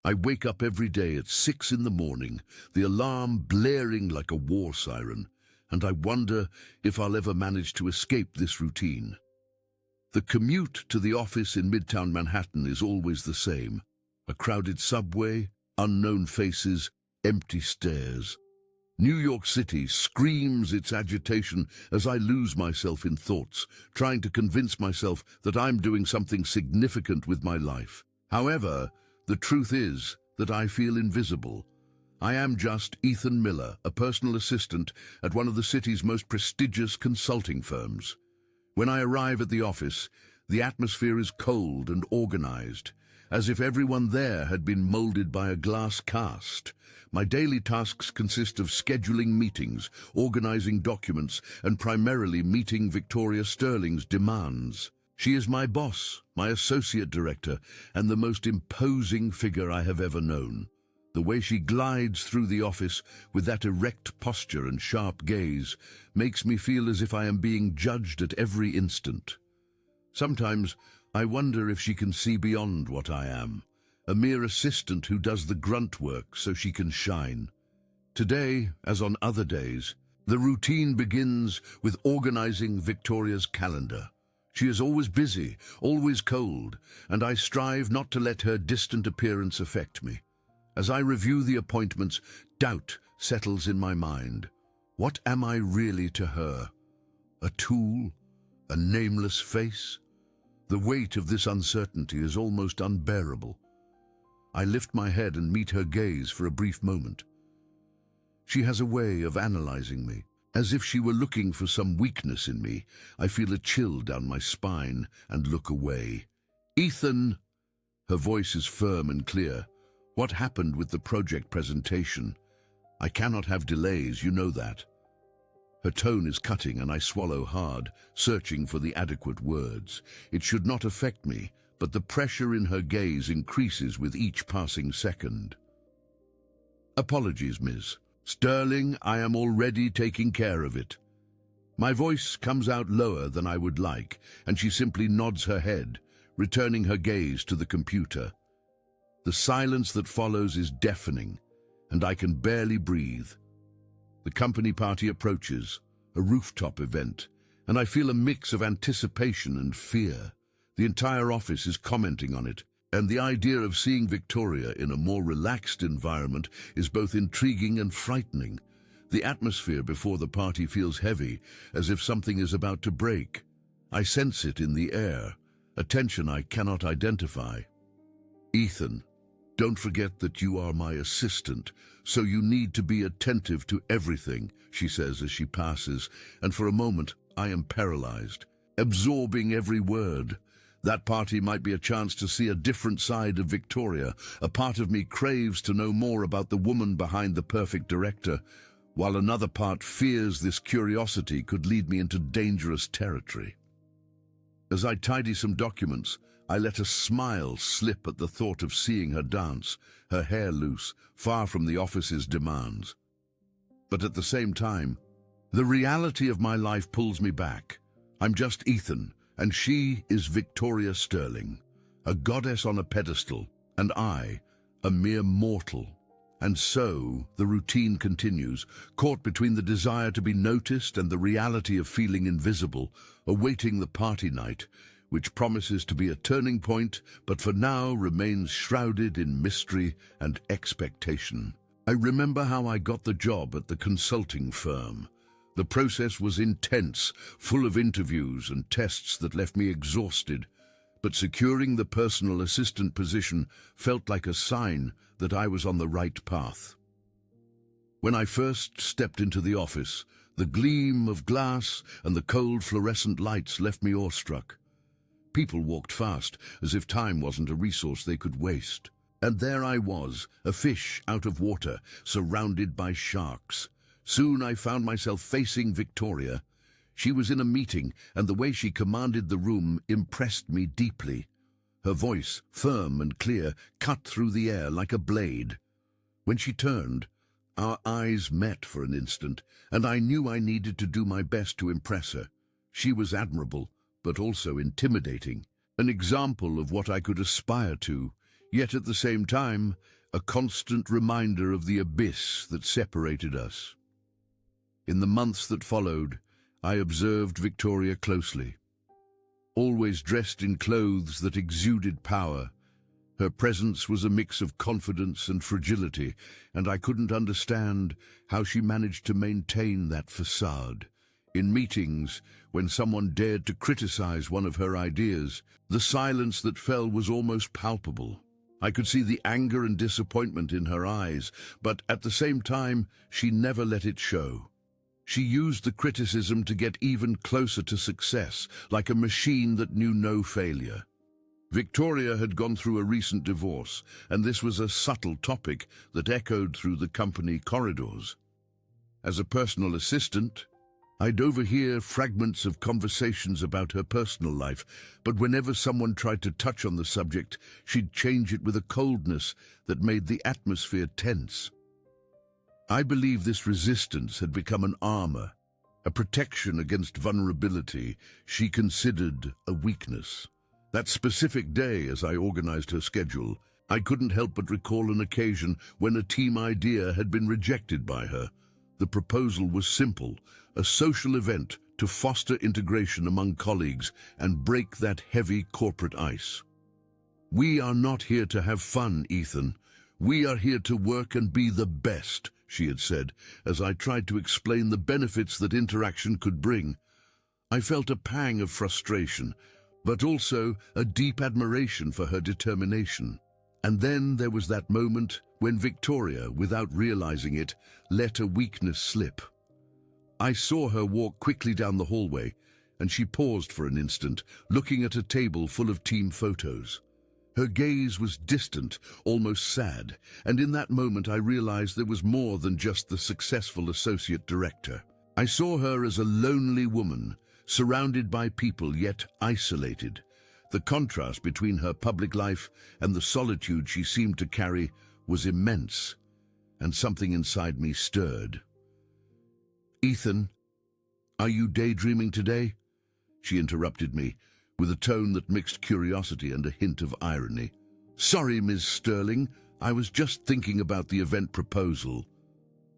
I wake up every day at 6 in the morning, the alarm blaring like a war siren, and I wonder if I'll ever manage to escape this routine. The commute to the office in Midtown Manhattan is always the same. A crowded subway, unknown faces, empty stairs. New York City screams its agitation as I lose myself in thoughts, trying to convince myself that I'm doing something significant with my life. However, the truth is that I feel invisible. I am just Ethan Miller, a personal assistant at one of the city's most prestigious consulting firms. When I arrive at the office, the atmosphere is cold and organized, as if everyone there had been molded by a glass cast. My daily tasks consist of scheduling meetings, organizing documents, and primarily meeting Victoria Sterling's demands. She is my boss, my associate director, and the most imposing figure I have ever known. The way she glides through the office with that erect posture and sharp gaze makes me feel as if I am being judged at every instant. Sometimes I wonder if she can see beyond what I am, a mere assistant who does the grunt work so she can shine. Today, as on other days, the routine begins with organizing Victoria's calendar. She is always busy, always cold, and I strive not to let her distant appearance affect me. As I review the appointments, doubt settles in my mind. What am I really to her? A tool? A nameless face? The weight of this uncertainty is almost unbearable. I lift my head and meet her gaze for a brief moment. She has a way of analyzing me. As if she were looking for some weakness in me, I feel a chill down my spine and look away. "Ethan!" Her voice is firm and clear. "What happened with the project presentation? I cannot have delays, you know that." Her tone is cutting and I swallow hard, searching for the adequate words. It should not affect me, but the pressure in her gaze increases with each passing second. "Apologies, Ms. Sterling, I am already taking care of it." My voice comes out lower than I would like, and she simply nods her head, returning her gaze to the computer. The silence that follows is deafening, and I can barely breathe. The company party approaches, a rooftop event, and I feel a mix of anticipation and fear. The entire office is commenting on it, and the idea of seeing Victoria in a more relaxed environment is both intriguing and frightening. The atmosphere before the party feels heavy, as if something is about to break. I sense it in the air, a tension I cannot identify. "Ethan, don't forget that you are my assistant, so you need to be attentive to everything," she says as she passes, and for a moment I am paralyzed, absorbing every word. That party might be a chance to see a different side of Victoria. A part of me craves to know more about the woman behind the perfect director, while another part fears this curiosity could lead me into dangerous territory. As I tidy some documents, I let a smile slip at the thought of seeing her dance, her hair loose, far from the office's demands. But at the same time, the reality of my life pulls me back. I'm just Ethan, and she is Victoria Sterling, a goddess on a pedestal, and I, a mere mortal. And so the routine continues, caught between the desire to be noticed and the reality of feeling invisible, awaiting the party night, which promises to be a turning point, but for now remains shrouded in mystery and expectation. I remember how I got the job at the consulting firm. The process was intense, full of interviews and tests that left me exhausted, but securing the personal assistant position felt like a sign that I was on the right path. When I first stepped into the office, the gleam of glass and the cold fluorescent lights left me awestruck. People walked fast, as if time wasn't a resource they could waste. And there I was, a fish out of water, surrounded by sharks. Soon I found myself facing Victoria. She was in a meeting, and the way she commanded the room impressed me deeply. Her voice, firm and clear, cut through the air like a blade. When she turned, our eyes met for an instant, and I knew I needed to do my best to impress her. She was admirable, but also intimidating, an example of what I could aspire to, yet at the same time, a constant reminder of the abyss that separated us. In the months that followed, I observed Victoria closely. Always dressed in clothes that exuded power, her presence was a mix of confidence and fragility, and I couldn't understand how she managed to maintain that facade. In meetings, when someone dared to criticize one of her ideas, the silence that fell was almost palpable. I could see the anger and disappointment in her eyes, but at the same time, she never let it show. She used the criticism to get even closer to success, like a machine that knew no failure. Victoria had gone through a recent divorce, and this was a subtle topic that echoed through the company corridors. As a personal assistant, I'd overhear fragments of conversations about her personal life, but whenever someone tried to touch on the subject, she'd change it with a coldness that made the atmosphere tense. I believe this resistance had become an armor, a protection against vulnerability she considered a weakness. That specific day, as I organized her schedule, I couldn't help but recall an occasion when a team idea had been rejected by her. The proposal was simple, a social event to foster integration among colleagues and break that heavy corporate ice. "We are not here to have fun, Ethan. We are here to work and be the best," she had said, as I tried to explain the benefits that interaction could bring. I felt a pang of frustration, but also a deep admiration for her determination. And then there was that moment when Victoria, without realizing it, let a weakness slip. I saw her walk quickly down the hallway, and she paused for an instant, looking at a table full of team photos. Her gaze was distant, almost sad, and in that moment I realized there was more than just the successful associate director. I saw her as a lonely woman, surrounded by people yet isolated. The contrast between her public life and the solitude she seemed to carry was immense, and something inside me stirred. "Ethan, are you daydreaming today?" She interrupted me, with a tone that mixed curiosity and a hint of irony. "Sorry, Ms. Sterling, I was just thinking about the event proposal,"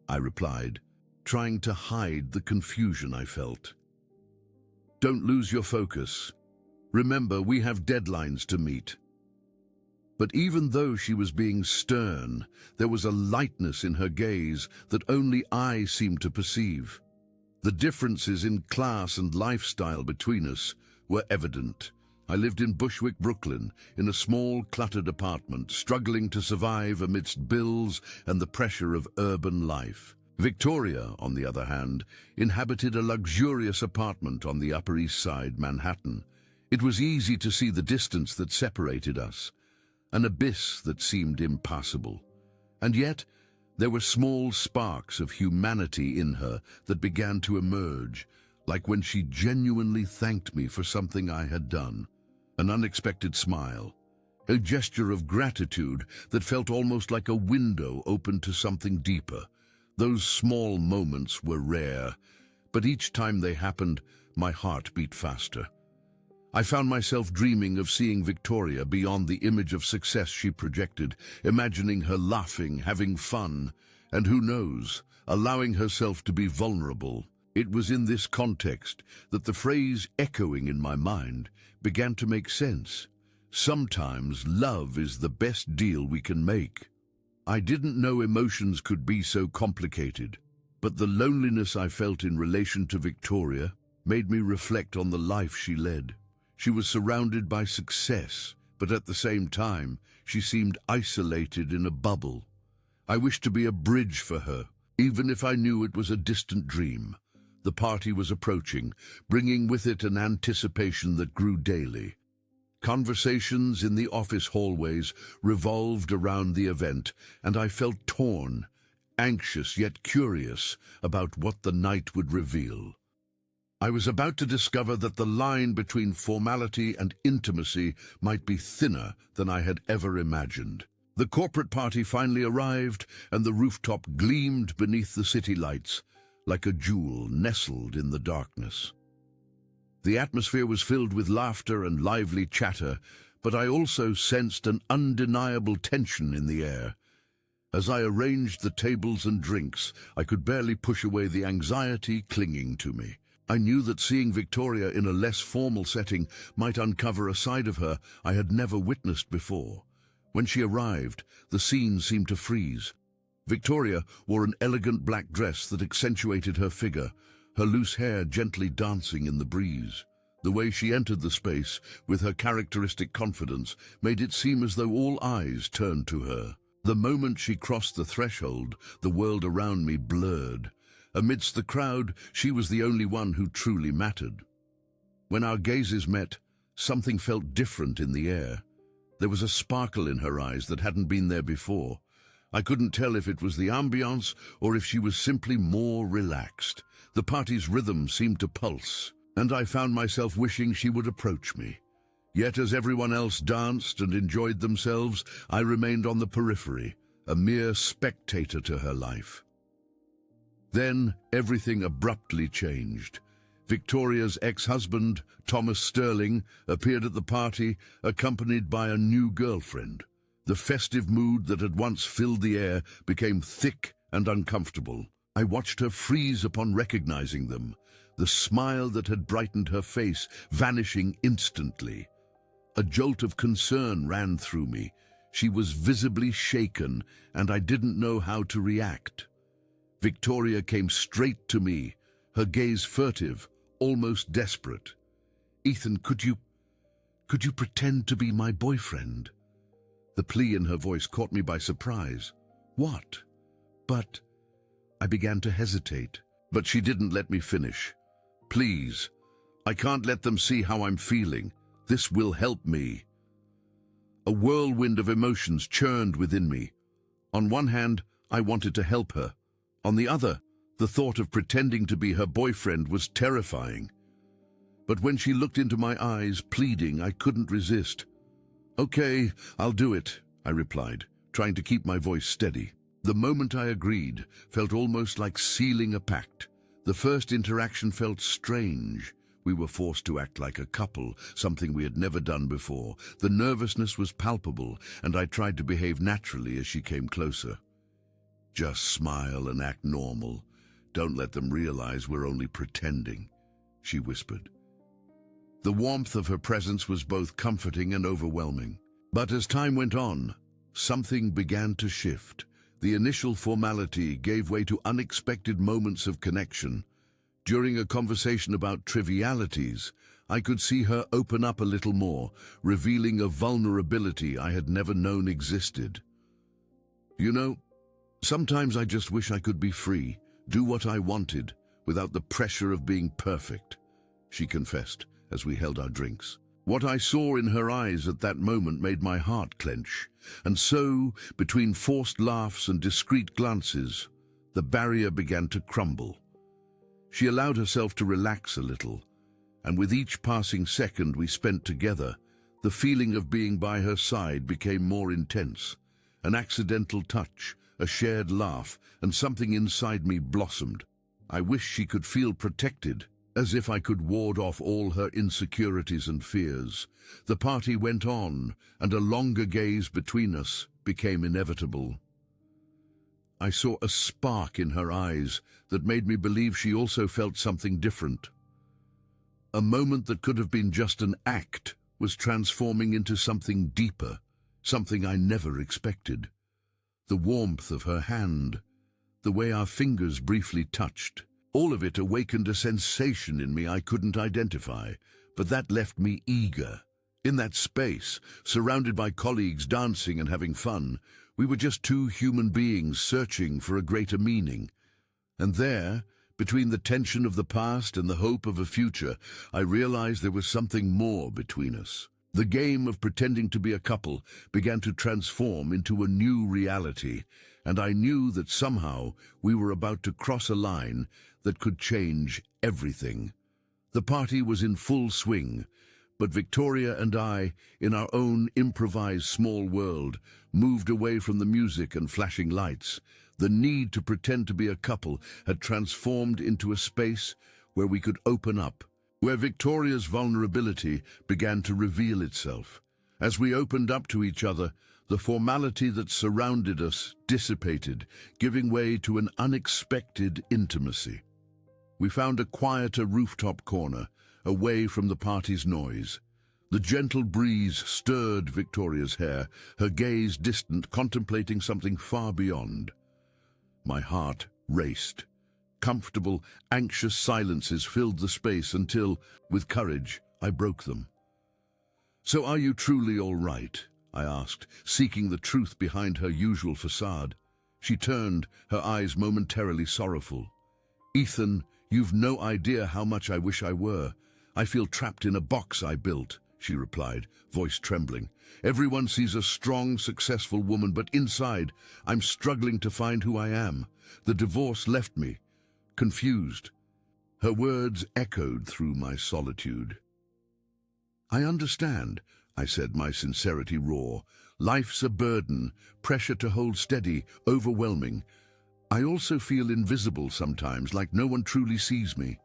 I replied, trying to hide the confusion I felt. "Don't lose your focus. Remember, we have deadlines to meet." But even though she was being stern, there was a lightness in her gaze that only I seemed to perceive. The differences in class and lifestyle between us were evident. I lived in Bushwick, Brooklyn, in a small, cluttered apartment, struggling to survive amidst bills and the pressure of urban life. Victoria, on the other hand, inhabited a luxurious apartment on the Upper East Side, Manhattan. It was easy to see the distance that separated us, an abyss that seemed impassable. And yet, there were small sparks of humanity in her that began to emerge, like when she genuinely thanked me for something I had done. An unexpected smile, a gesture of gratitude that felt almost like a window opened to something deeper. Those small moments were rare, but each time they happened, my heart beat faster. I found myself dreaming of seeing Victoria beyond the image of success she projected, imagining her laughing, having fun, and who knows, allowing herself to be vulnerable. It was in this context that the phrase echoing in my mind began to make sense. Sometimes love is the best deal we can make. I didn't know emotions could be so complicated, but the loneliness I felt in relation to Victoria made me reflect on the life she led. She was surrounded by success, but at the same time, she seemed isolated in a bubble. I wished to be a bridge for her, even if I knew it was a distant dream. The party was approaching, bringing with it an anticipation that grew daily. Conversations in the office hallways revolved around the event, and I felt torn, anxious yet curious about what the night would reveal. I was about to discover that the line between formality and intimacy might be thinner than I had ever imagined. The corporate party finally arrived, and the rooftop gleamed beneath the city lights, like a jewel nestled in the darkness. The atmosphere was filled with laughter and lively chatter, but I also sensed an undeniable tension in the air. As I arranged the tables and drinks, I could barely push away the anxiety clinging to me. I knew that seeing Victoria in a less formal setting might uncover a side of her I had never witnessed before. When she arrived, the scene seemed to freeze. Victoria wore an elegant black dress that accentuated her figure, her loose hair gently dancing in the breeze. The way she entered the space, with her characteristic confidence, made it seem as though all eyes turned to her. The moment she crossed the threshold, the world around me blurred. Amidst the crowd, she was the only one who truly mattered. When our gazes met, something felt different in the air. There was a sparkle in her eyes that hadn't been there before. I couldn't tell if it was the ambience or if she was simply more relaxed. The party's rhythm seemed to pulse, and I found myself wishing she would approach me. Yet as everyone else danced and enjoyed themselves, I remained on the periphery, a mere spectator to her life. Then everything abruptly changed. Victoria's ex-husband, Thomas Sterling, appeared at the party, accompanied by a new girlfriend. The festive mood that had once filled the air became thick and uncomfortable. I watched her freeze upon recognizing them, the smile that had brightened her face vanishing instantly. A jolt of concern ran through me. She was visibly shaken, and I didn't know how to react. Victoria came straight to me, her gaze furtive, almost desperate. "Ethan, could you pretend to be my boyfriend?" The plea in her voice caught me by surprise. "What?" "But—" I began to hesitate, but she didn't let me finish. "Please, I can't let them see how I'm feeling. This will help me." A whirlwind of emotions churned within me. On one hand, I wanted to help her. On the other, the thought of pretending to be her boyfriend was terrifying. But when she looked into my eyes, pleading, I couldn't resist. "Okay, I'll do it," I replied, trying to keep my voice steady. The moment I agreed felt almost like sealing a pact. The first interaction felt strange. We were forced to act like a couple, something we had never done before. The nervousness was palpable, and I tried to behave naturally as she came closer. "Just smile and act normal. Don't let them realize we're only pretending," she whispered. The warmth of her presence was both comforting and overwhelming. But as time went on, something began to shift. The initial formality gave way to unexpected moments of connection. During a conversation about trivialities, I could see her open up a little more, revealing a vulnerability I had never known existed. "You know, sometimes I just wish I could be free, do what I wanted, without the pressure of being perfect," she confessed as we held our drinks. What I saw in her eyes at that moment made my heart clench, and so, between forced laughs and discreet glances, the barrier began to crumble. She allowed herself to relax a little, and with each passing second we spent together, the feeling of being by her side became more intense. An accidental touch, a shared laugh, and something inside me blossomed. I wished she could feel protected, as if I could ward off all her insecurities and fears. The party went on, and a longer gaze between us became inevitable. I saw a spark in her eyes that made me believe she also felt something different. A moment that could have been just an act was transforming into something deeper, something I never expected. The warmth of her hand, the way our fingers briefly touched, all of it awakened a sensation in me I couldn't identify, but that left me eager. In that space, surrounded by colleagues dancing and having fun, we were just two human beings searching for a greater meaning. And there, between the tension of the past and the hope of a future, I realized there was something more between us. The game of pretending to be a couple began to transform into a new reality, and I knew that somehow we were about to cross a line that could change everything. The party was in full swing, but Victoria and I, in our own improvised small world, moved away from the music and flashing lights. The need to pretend to be a couple had transformed into a space where we could open up, where Victoria's vulnerability began to reveal itself. As we opened up to each other, the formality that surrounded us dissipated, giving way to an unexpected intimacy. We found a quieter rooftop corner, away from the party's noise. The gentle breeze stirred Victoria's hair, her gaze distant, contemplating something far beyond. My heart raced. Comfortable, anxious silences filled the space until, with courage, I broke them. "So are you truly all right?" I asked, seeking the truth behind her usual facade. She turned, her eyes momentarily sorrowful. "Ethan, you've no idea how much I wish I were. I feel trapped in a box I built," she replied, voice trembling. "Everyone sees a strong, successful woman, but inside, I'm struggling to find who I am. The divorce left me, confused." Her words echoed through my solitude. "I understand," I said, my sincerity raw. "Life's a burden, pressure to hold steady, overwhelming. I also feel invisible sometimes, like no one truly sees me."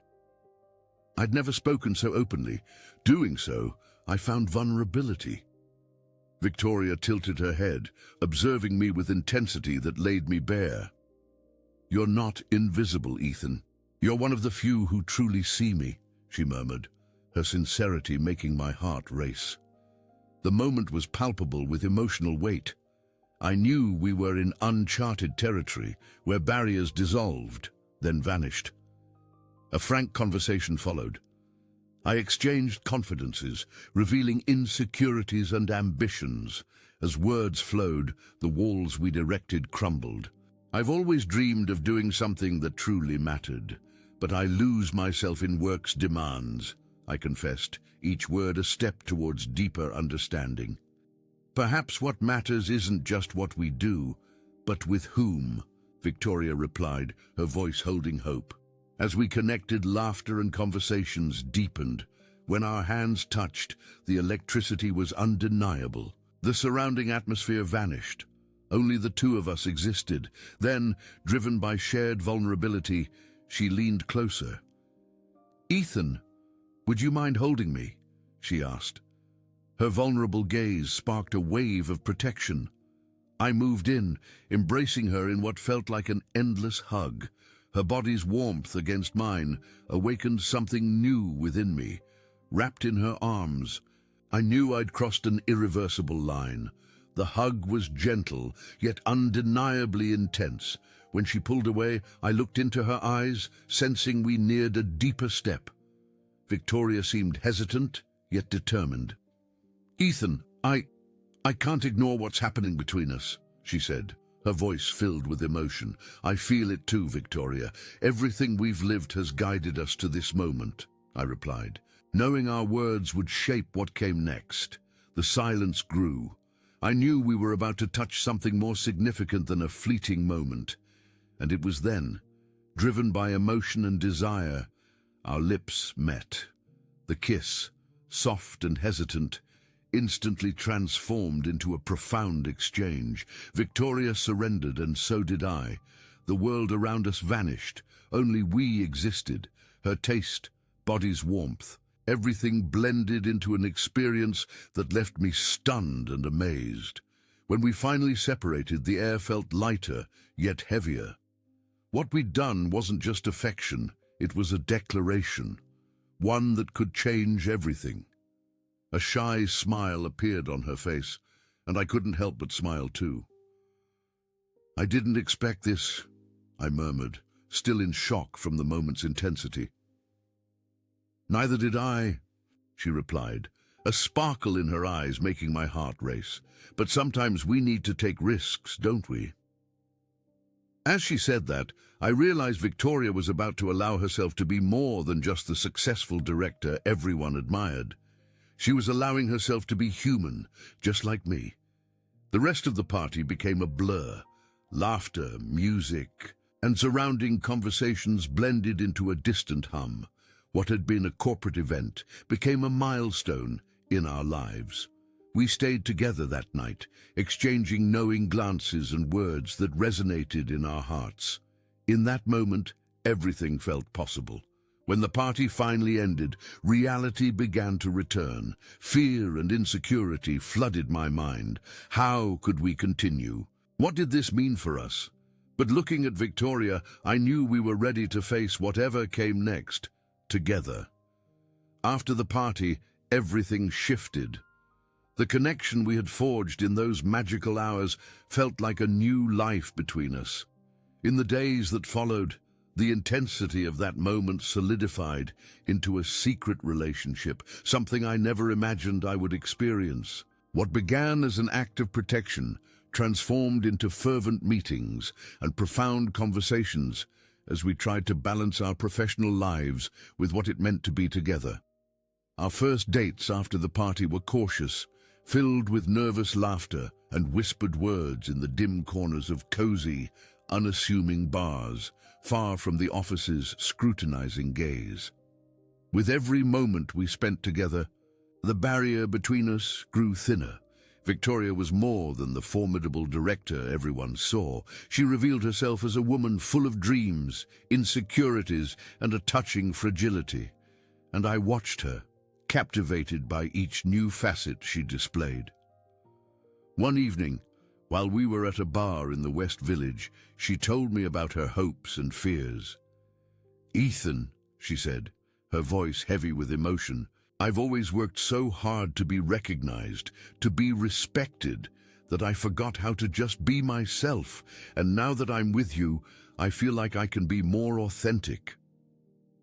I'd never spoken so openly. Doing so, I found vulnerability. Victoria tilted her head, observing me with intensity that laid me bare. "You're not invisible, Ethan. You're one of the few who truly see me," she murmured, her sincerity making my heart race. The moment was palpable with emotional weight. I knew we were in uncharted territory, where barriers dissolved, then vanished. A frank conversation followed. I exchanged confidences, revealing insecurities and ambitions. As words flowed, the walls we'd erected crumbled. "I've always dreamed of doing something that truly mattered, but I lose myself in work's demands," I confessed, each word a step towards deeper understanding. "Perhaps what matters isn't just what we do, but with whom," Victoria replied, her voice holding hope. As we connected, laughter and conversations deepened. When our hands touched, the electricity was undeniable. The surrounding atmosphere vanished. Only the two of us existed. Then, driven by shared vulnerability, she leaned closer. "Ethan, would you mind holding me?" she asked. Her vulnerable gaze sparked a wave of protection. I moved in, embracing her in what felt like an endless hug. Her body's warmth against mine awakened something new within me. Wrapped in her arms, I knew I'd crossed an irreversible line. The hug was gentle, yet undeniably intense. When she pulled away, I looked into her eyes, sensing we neared a deeper step. Victoria seemed hesitant, yet determined. "Ethan, I can't ignore what's happening between us," she said, her voice filled with emotion. "I feel it too, Victoria. Everything we've lived has guided us to this moment," I replied, knowing our words would shape what came next. The silence grew. I knew we were about to touch something more significant than a fleeting moment. And it was then, driven by emotion and desire, our lips met. The kiss, soft and hesitant, instantly transformed into a profound exchange. Victoria surrendered, and so did I. The world around us vanished. Only we existed. Her taste, body's warmth, everything blended into an experience that left me stunned and amazed. When we finally separated, the air felt lighter, yet heavier. What we'd done wasn't just affection, it was a declaration, one that could change everything. A shy smile appeared on her face, and I couldn't help but smile too. "I didn't expect this," I murmured, still in shock from the moment's intensity. "Neither did I," she replied, a sparkle in her eyes making my heart race. "But sometimes we need to take risks, don't we?" As she said that, I realized Victoria was about to allow herself to be more than just the successful director everyone admired. She was allowing herself to be human, just like me. The rest of the party became a blur. Laughter, music, and surrounding conversations blended into a distant hum. What had been a corporate event became a milestone in our lives. We stayed together that night, exchanging knowing glances and words that resonated in our hearts. In that moment, everything felt possible. When the party finally ended, reality began to return. Fear and insecurity flooded my mind. How could we continue? What did this mean for us? But looking at Victoria, I knew we were ready to face whatever came next, together. After the party, everything shifted. The connection we had forged in those magical hours felt like a new life between us. In the days that followed, the intensity of that moment solidified into a secret relationship, something I never imagined I would experience. What began as an act of protection transformed into fervent meetings and profound conversations as we tried to balance our professional lives with what it meant to be together. Our first dates after the party were cautious, filled with nervous laughter and whispered words in the dim corners of cozy, unassuming bars, far from the office's scrutinizing gaze. With every moment we spent together, the barrier between us grew thinner. Victoria was more than the formidable director everyone saw. She revealed herself as a woman full of dreams, insecurities, and a touching fragility. And I watched her, captivated by each new facet she displayed. One evening, while we were at a bar in the West Village, she told me about her hopes and fears. "Ethan," she said, her voice heavy with emotion, "I've always worked so hard to be recognized, to be respected, that I forgot how to just be myself, and now that I'm with you, I feel like I can be more authentic."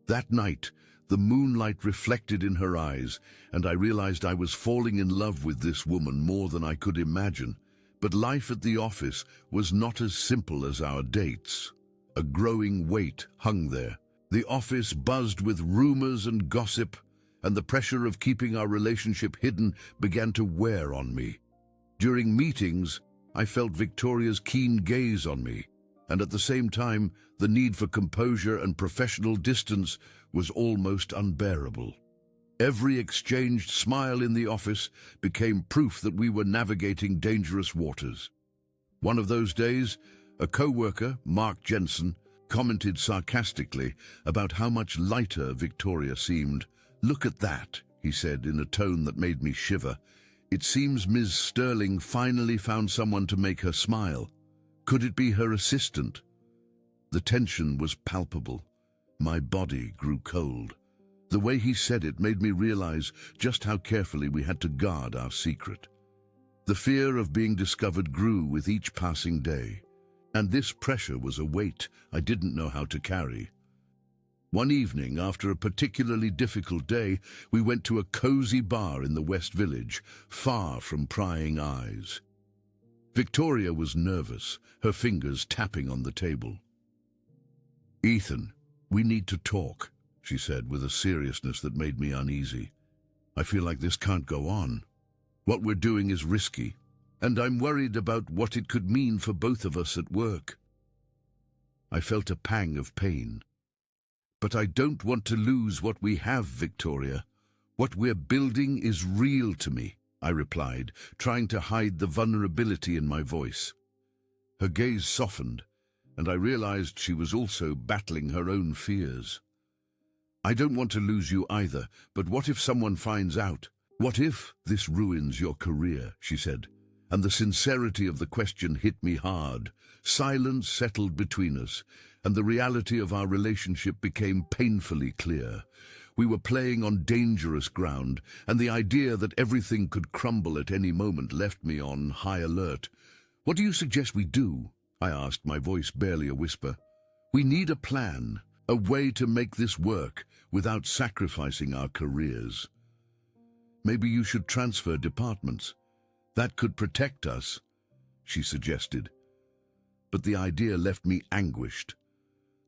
That night, the moonlight reflected in her eyes, and I realized I was falling in love with this woman more than I could imagine. But life at the office was not as simple as our dates. A growing weight hung there. The office buzzed with rumors and gossip, and the pressure of keeping our relationship hidden began to wear on me. During meetings, I felt Victoria's keen gaze on me, and at the same time, the need for composure and professional distance was almost unbearable. Every exchanged smile in the office became proof that we were navigating dangerous waters. One of those days, a co-worker, Mark Jensen, commented sarcastically about how much lighter Victoria seemed. "Look at that," he said in a tone that made me shiver. "It seems Ms. Sterling finally found someone to make her smile. Could it be her assistant?" The tension was palpable. My body grew cold. The way he said it made me realize just how carefully we had to guard our secret. The fear of being discovered grew with each passing day, and this pressure was a weight I didn't know how to carry. One evening, after a particularly difficult day, we went to a cozy bar in the West Village, far from prying eyes. Victoria was nervous, her fingers tapping on the table. "Ethan, we need to talk," she said with a seriousness that made me uneasy. "I feel like this can't go on. What we're doing is risky, and I'm worried about what it could mean for both of us at work." I felt a pang of pain. "But I don't want to lose what we have, Victoria. What we're building is real to me," I replied, trying to hide the vulnerability in my voice. Her gaze softened, and I realized she was also battling her own fears. "I don't want to lose you either, but what if someone finds out? What if this ruins your career?" she said, and the sincerity of the question hit me hard. Silence settled between us, and the reality of our relationship became painfully clear. We were playing on dangerous ground, and the idea that everything could crumble at any moment left me on high alert. "What do you suggest we do?" I asked, my voice barely a whisper. "We need a plan, a way to make this work without sacrificing our careers. Maybe you should transfer departments. That could protect us," she suggested. But the idea left me anguished.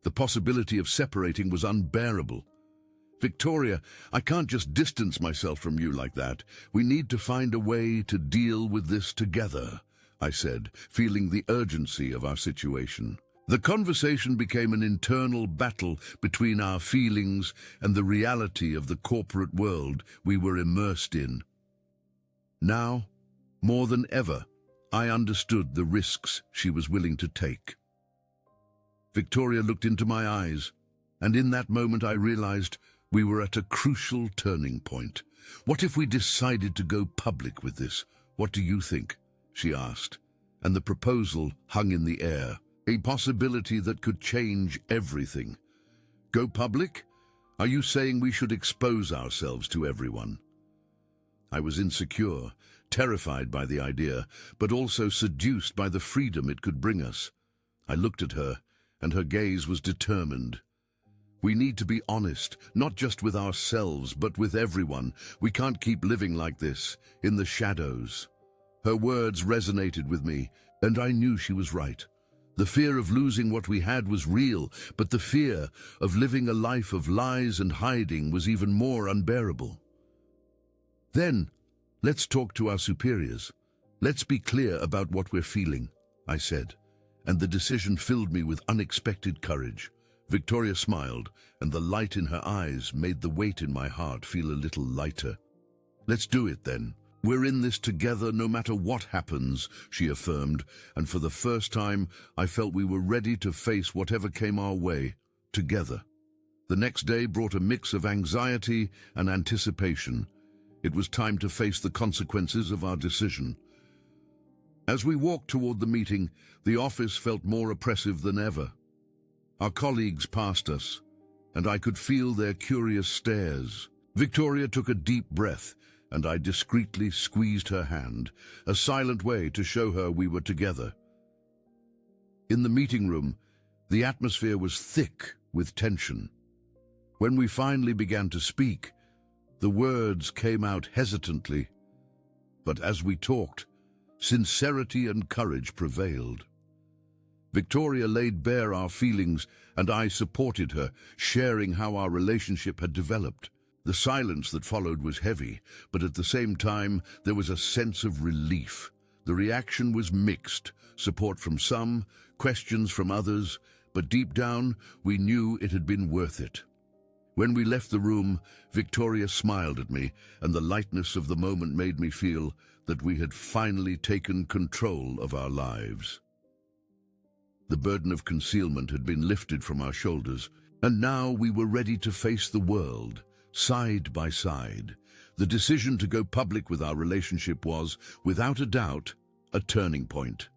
The possibility of separating was unbearable. "Victoria, I can't just distance myself from you like that. We need to find a way to deal with this together," I said, feeling the urgency of our situation. The conversation became an internal battle between our feelings and the reality of the corporate world we were immersed in. Now, more than ever, I understood the risks she was willing to take. Victoria looked into my eyes. And in that moment I realized we were at a crucial turning point. What if we decided to go public with this? What do you think? She asked, and the proposal hung in the air, a possibility that could change everything. Go public? Are you saying we should expose ourselves to everyone? I was insecure, terrified by the idea, but also seduced by the freedom it could bring us. I looked at her, and her gaze was determined. We need to be honest, not just with ourselves, but with everyone. We can't keep living like this, in the shadows. Her words resonated with me, and I knew she was right. The fear of losing what we had was real, but the fear of living a life of lies and hiding was even more unbearable. Then, let's talk to our superiors. Let's be clear about what we're feeling, I said, and the decision filled me with unexpected courage. Victoria smiled, and the light in her eyes made the weight in my heart feel a little lighter. Let's do it then. We're in this together no matter what happens, she affirmed, and for the first time I felt we were ready to face whatever came our way, together. The next day brought a mix of anxiety and anticipation. It was time to face the consequences of our decision. As we walked toward the meeting, the office felt more oppressive than ever. Our colleagues passed us, and I could feel their curious stares. Victoria took a deep breath, and I discreetly squeezed her hand, a silent way to show her we were together. In the meeting room, the atmosphere was thick with tension. When we finally began to speak, the words came out hesitantly, but as we talked, sincerity and courage prevailed. Victoria laid bare our feelings, and I supported her, sharing how our relationship had developed. The silence that followed was heavy, but at the same time, there was a sense of relief. The reaction was mixed, support from some, questions from others, but deep down, we knew it had been worth it. When we left the room, Victoria smiled at me, and the lightness of the moment made me feel that we had finally taken control of our lives. The burden of concealment had been lifted from our shoulders, and now we were ready to face the world, side by side. The decision to go public with our relationship was, without a doubt, a turning point.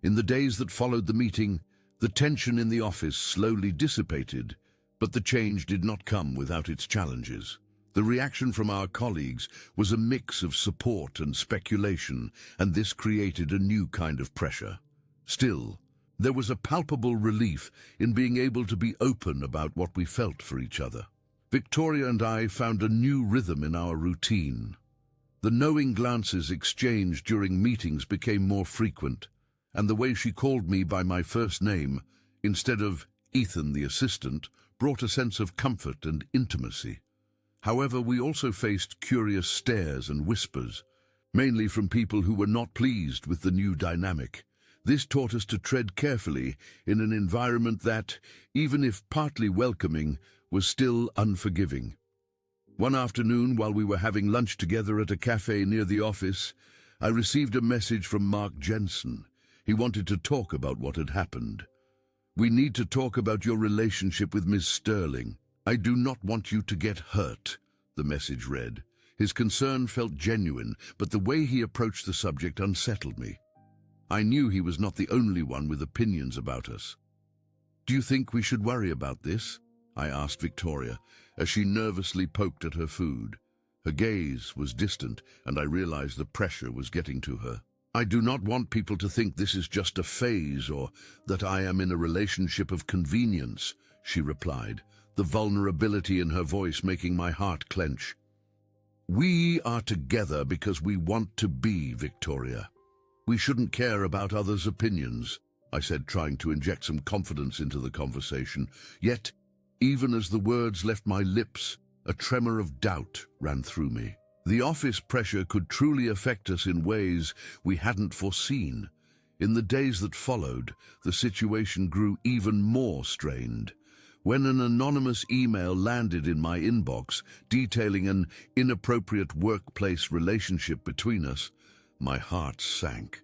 In the days that followed the meeting, the tension in the office slowly dissipated, but the change did not come without its challenges. The reaction from our colleagues was a mix of support and speculation, and this created a new kind of pressure. Still, there was a palpable relief in being able to be open about what we felt for each other. Victoria and I found a new rhythm in our routine. The knowing glances exchanged during meetings became more frequent, and the way she called me by my first name, instead of Ethan the assistant, brought a sense of comfort and intimacy. However, we also faced curious stares and whispers, mainly from people who were not pleased with the new dynamic. This taught us to tread carefully in an environment that, even if partly welcoming, was still unforgiving. One afternoon, while we were having lunch together at a cafe near the office, I received a message from Mark Jensen. He wanted to talk about what had happened. "We need to talk about your relationship with Miss Sterling. I do not want you to get hurt," the message read. His concern felt genuine, but the way he approached the subject unsettled me. I knew he was not the only one with opinions about us. "Do you think we should worry about this?" I asked Victoria, as she nervously poked at her food. Her gaze was distant, and I realized the pressure was getting to her. "I do not want people to think this is just a phase or that I am in a relationship of convenience," she replied, the vulnerability in her voice making my heart clench. "We are together because we want to be, Victoria. We shouldn't care about others' opinions," I said, trying to inject some confidence into the conversation. Yet, even as the words left my lips, a tremor of doubt ran through me. The office pressure could truly affect us in ways we hadn't foreseen. In the days that followed, the situation grew even more strained. When an anonymous email landed in my inbox detailing an inappropriate workplace relationship between us, my heart sank.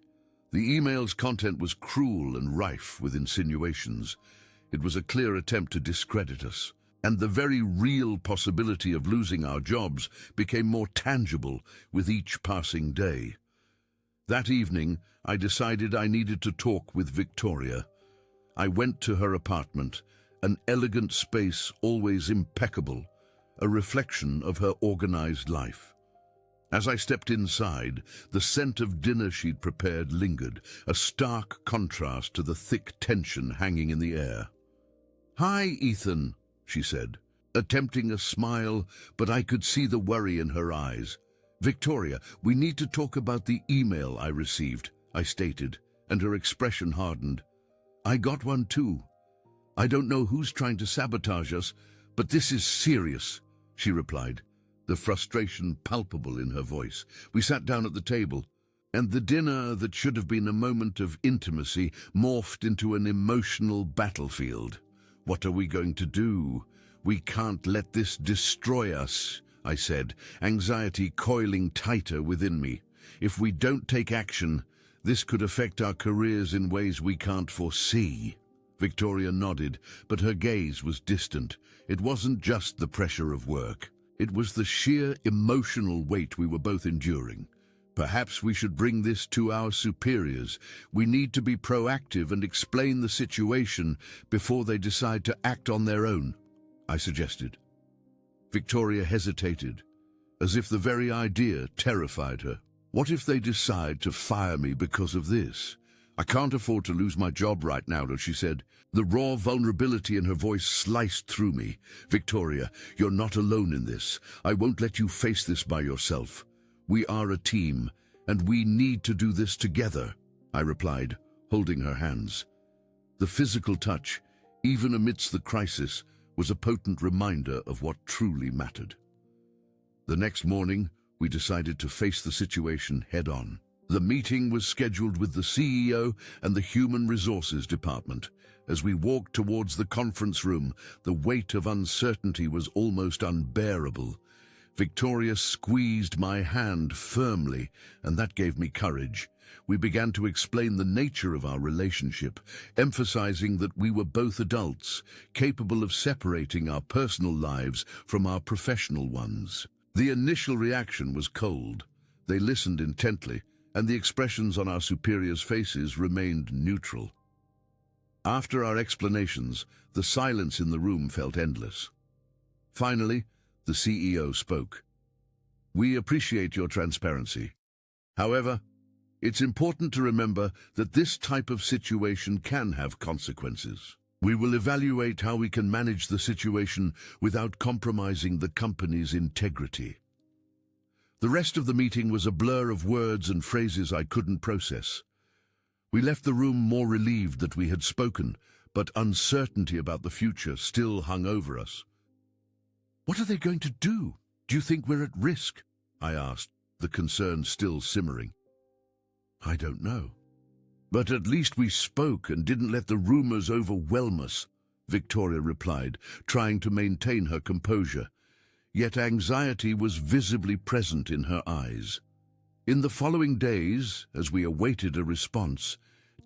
The email's content was cruel and rife with insinuations. It was a clear attempt to discredit us, and the very real possibility of losing our jobs became more tangible with each passing day. That evening, I decided I needed to talk with Victoria. I went to her apartment, an elegant space always impeccable, a reflection of her organized life. As I stepped inside, the scent of dinner she'd prepared lingered, a stark contrast to the thick tension hanging in the air. "Hi, Ethan," she said, attempting a smile, but I could see the worry in her eyes. "Victoria, we need to talk about the email I received," I stated, and her expression hardened. "I got one too. I don't know who's trying to sabotage us, but this is serious," she replied, the frustration palpable in her voice. We sat down at the table, and the dinner that should have been a moment of intimacy morphed into an emotional battlefield. "What are we going to do? We can't let this destroy us," I said, anxiety coiling tighter within me. "If we don't take action, this could affect our careers in ways we can't foresee." Victoria nodded, but her gaze was distant. It wasn't just the pressure of work. It was the sheer emotional weight we were both enduring. "Perhaps we should bring this to our superiors. We need to be proactive and explain the situation before they decide to act on their own," I suggested. Victoria hesitated, as if the very idea terrified her. "What if they decide to fire me because of this? I can't afford to lose my job right now," she said. The raw vulnerability in her voice sliced through me. "Victoria, you're not alone in this. I won't let you face this by yourself. We are a team, and we need to do this together," I replied, holding her hands. The physical touch, even amidst the crisis, was a potent reminder of what truly mattered. The next morning, we decided to face the situation head-on. The meeting was scheduled with the CEO and the Human Resources Department. As we walked towards the conference room, the weight of uncertainty was almost unbearable. Victoria squeezed my hand firmly, and that gave me courage. We began to explain the nature of our relationship, emphasizing that we were both adults, capable of separating our personal lives from our professional ones. The initial reaction was cold. They listened intently, and the expressions on our superiors' faces remained neutral. After our explanations, the silence in the room felt endless. Finally, the CEO spoke. "We appreciate your transparency. However, it's important to remember that this type of situation can have consequences. We will evaluate how we can manage the situation without compromising the company's integrity." The rest of the meeting was a blur of words and phrases I couldn't process. We left the room more relieved that we had spoken, but uncertainty about the future still hung over us. "What are they going to do? Do you think we're at risk?" I asked, the concern still simmering. "I don't know. But at least we spoke and didn't let the rumors overwhelm us," Victoria replied, trying to maintain her composure. Yet anxiety was visibly present in her eyes. In the following days, as we awaited a response,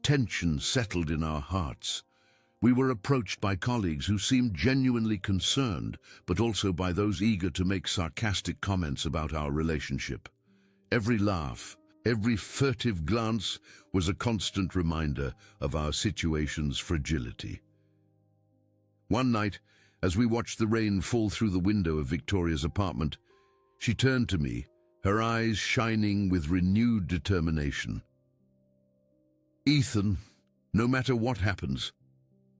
tension settled in our hearts. We were approached by colleagues who seemed genuinely concerned, but also by those eager to make sarcastic comments about our relationship. Every laugh, every furtive glance was a constant reminder of our situation's fragility. One night, as we watched the rain fall through the window of Victoria's apartment, she turned to me, her eyes shining with renewed determination. "Ethan, no matter what happens,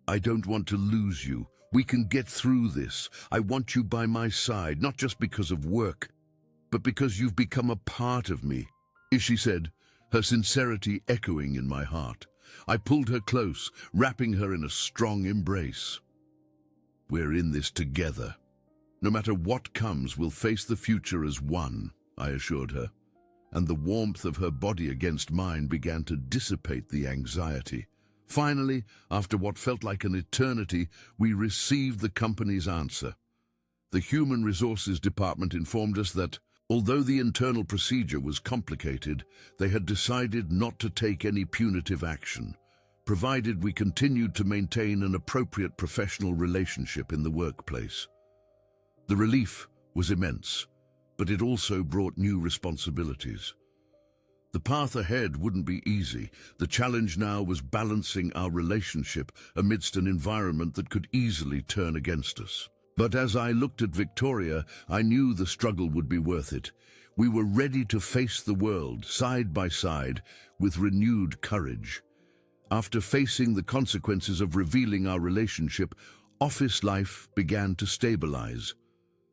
I don't want to lose you. We can get through this. I want you by my side, not just because of work, but because you've become a part of me," she said, her sincerity echoing in my heart. I pulled her close, wrapping her in a strong embrace. "We're in this together. No matter what comes, we'll face the future as one," I assured her, and the warmth of her body against mine began to dissipate the anxiety. Finally, after what felt like an eternity, we received the company's answer. The Human Resources Department informed us that, although the internal procedure was complicated, they had decided not to take any punitive action. provided we continued to maintain an appropriate professional relationship in the workplace. The relief was immense, but it also brought new responsibilities. The path ahead wouldn't be easy. The challenge now was balancing our relationship amidst an environment that could easily turn against us. But as I looked at Victoria, I knew the struggle would be worth it. We were ready to face the world, side by side, with renewed courage. After facing the consequences of revealing our relationship, office life began to stabilize.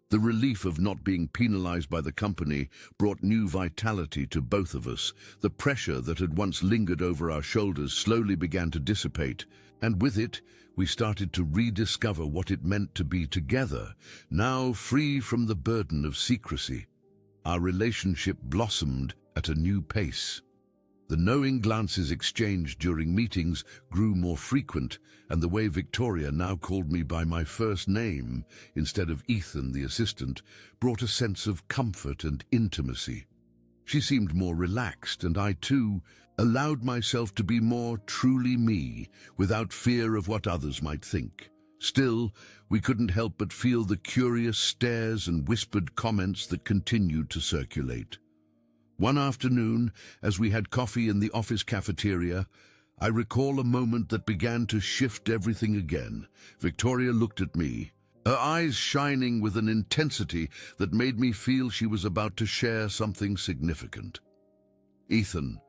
The relief of not being penalized by the company brought new vitality to both of us. The pressure that had once lingered over our shoulders slowly began to dissipate, and with it, we started to rediscover what it meant to be together, now free from the burden of secrecy. Our relationship blossomed at a new pace. The knowing glances exchanged during meetings grew more frequent, and the way Victoria now called me by my first name instead of Ethan, the assistant, brought a sense of comfort and intimacy. She seemed more relaxed, and I too allowed myself to be more truly me, without fear of what others might think. Still, we couldn't help but feel the curious stares and whispered comments that continued to circulate. One afternoon, as we had coffee in the office cafeteria, I recall a moment that began to shift everything again. Victoria looked at me, her eyes shining with an intensity that made me feel she was about to share something significant. "Ethan,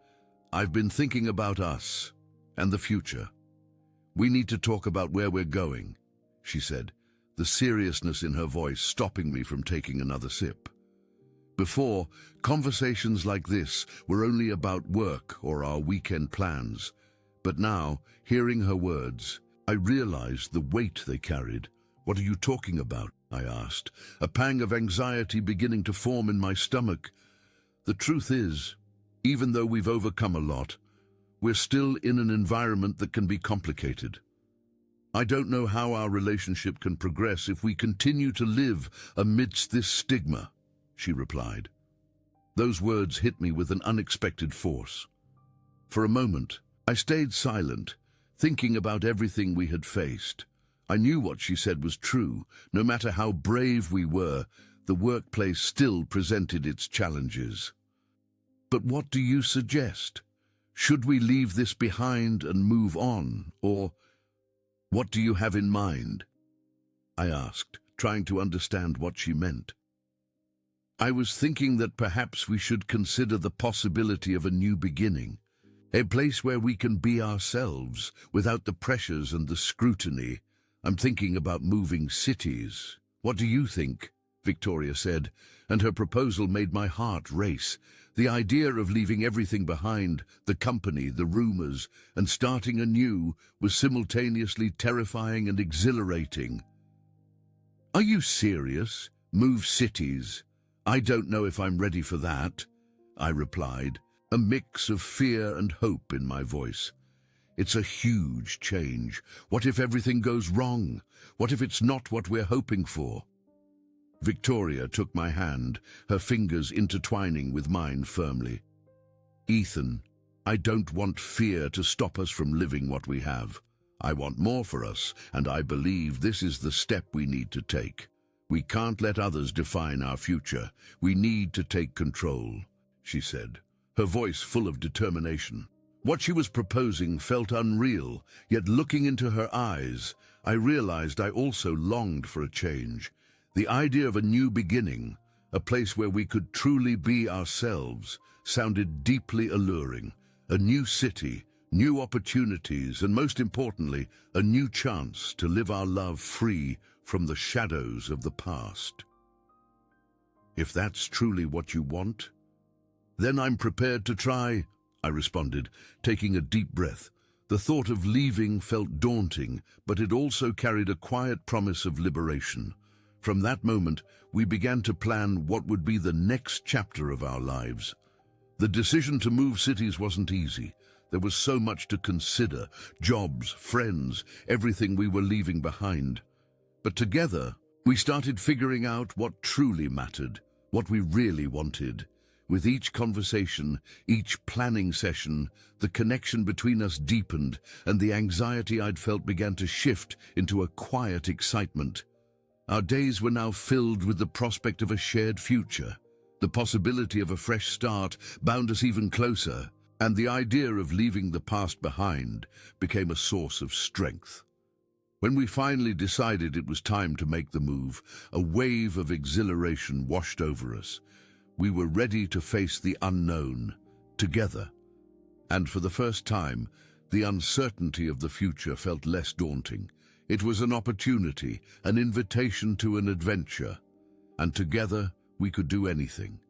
I've been thinking about us and the future. We need to talk about where we're going," she said, the seriousness in her voice stopping me from taking another sip. Before, conversations like this were only about work or our weekend plans. But now, hearing her words, I realized the weight they carried. "What are you talking about?" I asked, a pang of anxiety beginning to form in my stomach. The truth is, even though we've overcome a lot, we're still in an environment that can be complicated. I don't know how our relationship can progress if we continue to live amidst this stigma, she replied. Those words hit me with an unexpected force. For a moment, I stayed silent, thinking about everything we had faced. I knew what she said was true. No matter how brave we were, the workplace still presented its challenges. But what do you suggest? Should we leave this behind and move on, or what do you have in mind? I asked, trying to understand what she meant. I was thinking that perhaps we should consider the possibility of a new beginning, a place where we can be ourselves without the pressures and the scrutiny. I'm thinking about moving cities. What do you think? Victoria said, and her proposal made my heart race. The idea of leaving everything behind, the company, the rumors, and starting anew was simultaneously terrifying and exhilarating. Are you serious? Move cities? I don't know if I'm ready for that, I replied, a mix of fear and hope in my voice. It's a huge change. What if everything goes wrong? What if it's not what we're hoping for? Victoria took my hand, her fingers intertwining with mine firmly. Ethan, I don't want fear to stop us from living what we have. I want more for us, and I believe this is the step we need to take. We can't let others define our future. We need to take control, she said, her voice full of determination. What she was proposing felt unreal, yet looking into her eyes, I realized I also longed for a change. The idea of a new beginning, a place where we could truly be ourselves, sounded deeply alluring. A new city, new opportunities, and most importantly, a new chance to live our love free from the shadows of the past. If that's truly what you want, then I'm prepared to try, I responded, taking a deep breath. The thought of leaving felt daunting, but it also carried a quiet promise of liberation. From that moment, we began to plan what would be the next chapter of our lives. The decision to move cities wasn't easy. There was so much to consider, jobs, friends, everything we were leaving behind. But together, we started figuring out what truly mattered, what we really wanted. With each conversation, each planning session, the connection between us deepened, and the anxiety I'd felt began to shift into a quiet excitement. Our days were now filled with the prospect of a shared future. The possibility of a fresh start bound us even closer, and the idea of leaving the past behind became a source of strength. When we finally decided it was time to make the move, a wave of exhilaration washed over us. We were ready to face the unknown, together. And for the first time, the uncertainty of the future felt less daunting. It was an opportunity, an invitation to an adventure. And together, we could do anything.